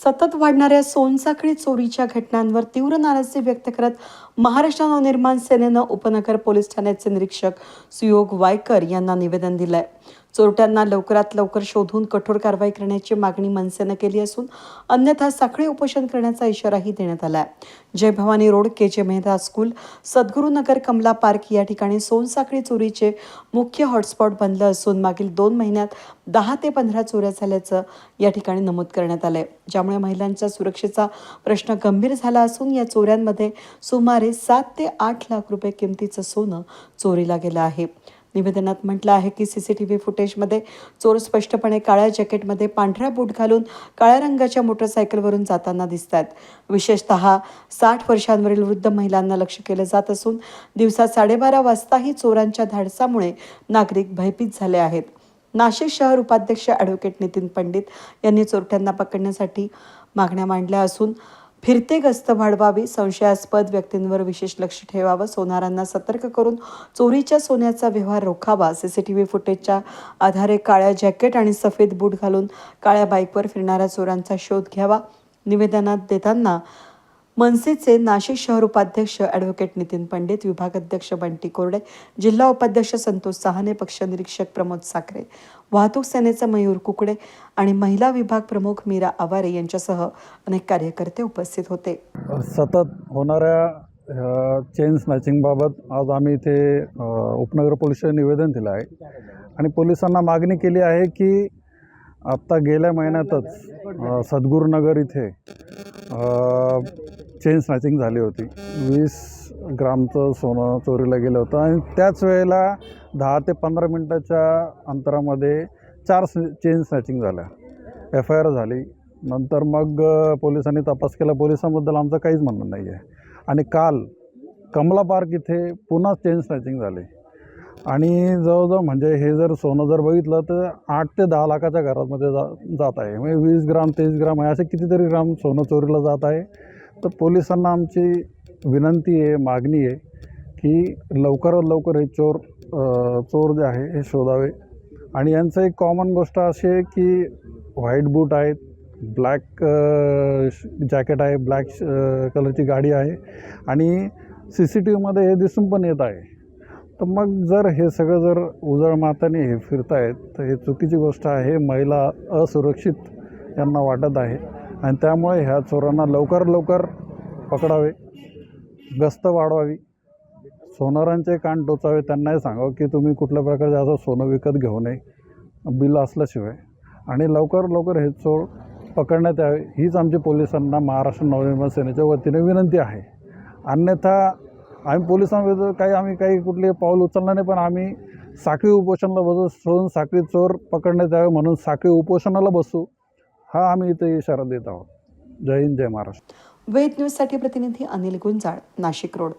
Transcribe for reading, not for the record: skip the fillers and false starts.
सतत वाढणाऱ्या सोनसाखळी चोरीच्या घटनांवर तीव्र नाराजी व्यक्त करत महाराष्ट्र नवनिर्माण सेनेनं उपनगर पोलीस ठाण्याचे निरीक्षक सुयोग वायकर यांना निवेदन दिलंय. चोरट्यांना लवकरात लवकर शोधून कठोर कारवाई करण्याची मागणी मनसेनं केली असून अन्यथा साखळी उपोषण करण्याचा इशाराही देण्यात आलाय. Jai Bhavani road, K J. Mehta school, Sadgurunagar, Kamla park या ठिकाणी सोनसाखळी चोरीचे मुख्य हॉटस्पॉट बनलं असून मागील 2 महिन्यात 10 ते 15 चोऱ्या झाल्याचं या ठिकाणी नमूद करण्यात आलंय. ज्यामुळे महिलांच्या सुरक्षेचा प्रश्न गंभीर झाला असून या चोऱ्यांमध्ये सुमारे 7 ते 8 लाख रुपये किमतीचं सोनं चोरीला गेलं आहे. निवेदनात म्हटलं आहे की सीसीटीव्ही फुटेजमध्ये चोर स्पष्टपणे काळ्या जॅकेटमध्ये पांढरा बूट घालून काळ्या रंगाच्या मोटरसायकलवरून जाताना दिसतात. विशेषतः 60 वर्षांवरील वृद्ध महिलांना लक्ष केलं जात असून दिवसा 12:30 वाजताही चोरांच्या धाडसामुळे नागरिक भयभीत झाले आहेत. नाशिक शहर उपाध्यक्ष ॲडव्होकेट नितीन पंडित यांनी चोरट्यांना पकडण्यासाठी मागण्या मांडल्या असून फिरते गस्त वाढवावी, संशयास्पद व्यक्तींवर विशेष लक्ष ठेवावं, सोनारांना सतर्क करून चोरीच्या सोन्याचा व्यवहार रोखावा, सीसीटीव्ही फुटेजच्या आधारे काळ्या जॅकेट आणि सफेद बूट घालून काळ्या बाईकवर फिरणाऱ्या चोरांचा शोध घ्यावा. निवेदनात देताना मनसेचे नाशिक शहर उपाध्यक्ष ॲडव्होकेट नितीन पंडित, विभागाध्यक्ष बंटी कोरडे, जिल्हा उपाध्यक्ष संतोष साहने, पक्ष निरीक्षक प्रमोद साखरे, वाहतूक सेनेचा मयूर कुकडे आणि महिला विभाग प्रमुख मीरा आवारे यांच्यासह अनेक कार्यकर्ते उपस्थित होते. सतत होणाऱ्या चेन स्नॅचिंगबाबत आज आम्ही इथे उपनगर पोलीस निवेदन दिलं आहे आणि पोलिसांना मागणी केली आहे की आत्ता गेल्या महिन्यातच सद्गुरुनगर इथे चेन स्नॅचिंग झाली होती. 20 ग्रामचं सोनं चोरीला गेलं होतं आणि त्याच वेळेला 10 ते 15 मिनटाच्या अंतरामध्ये 4 चेन स्नॅचिंग झाल्या. FIR झाली. नंतर मग पोलिसांनी तपास केला. पोलिसांबद्दल आमचं काहीच म्हणणं नाही आहे. आणि काल कमला पार्क इथे पुन्हा चेन स्नॅचिंग झाली आणि जवळजवळ म्हणजे हे जर सोनं जर बघितलं तर 8 ते 10 लाखाच्या घरामध्ये जात आहे. म्हणजे 20 ग्राम 23 ग्राम असे कितीतरी ग्राम सोनं चोरीला जात आहे. तर पोलिसांना आमची विनंती आहे, मागणी आहे की लवकरात लवकर हे चोर जे आहे हे शोधावे. आणि यांचं एक कॉमन गोष्ट अशी आहे की व्हाईट बूट आहेत, ब्लॅक जॅकेट आहे, ब्लॅक कलरची गाडी आहे आणि CCTVमध्ये हे दिसून पण येत आहे. तर मग जर हे सगळं जर उजळ माताने हे फिरतायत तर हे चुकीची गोष्ट आहे. महिला असुरक्षित यांना वाटत आहे आणि त्यामुळे ह्या चोरांना लवकर पकडावे, गस्त वाढवावी, सोनारांचे कान टोचावे, त्यांनाही सांगावं की तुम्ही कुठल्या प्रकारचे असं सोनं विकत घेऊ नये बिल असल्याशिवाय, आणि लवकर हे चोर पकडण्यात यावे. हीच आमची पोलिसांना महाराष्ट्र नवनिर्माण सेनेच्या वतीने विनंती आहे. अन्यथा आम्ही पोलिसांविरुद्ध आम्ही कुठले पाऊल उचलणार नाही, पण आम्ही साखळी उपोषणाला बसू. साखळी चोर पकडण्यात यावे म्हणून साखळी उपोषणाला बसू, हा आम्ही इथे इशारा देत आहोत. जय हिंद, जय महाराष्ट्र. वेद न्यूजसाठी प्रतिनिधी अनिल गुंजाळ, नाशिक रोड.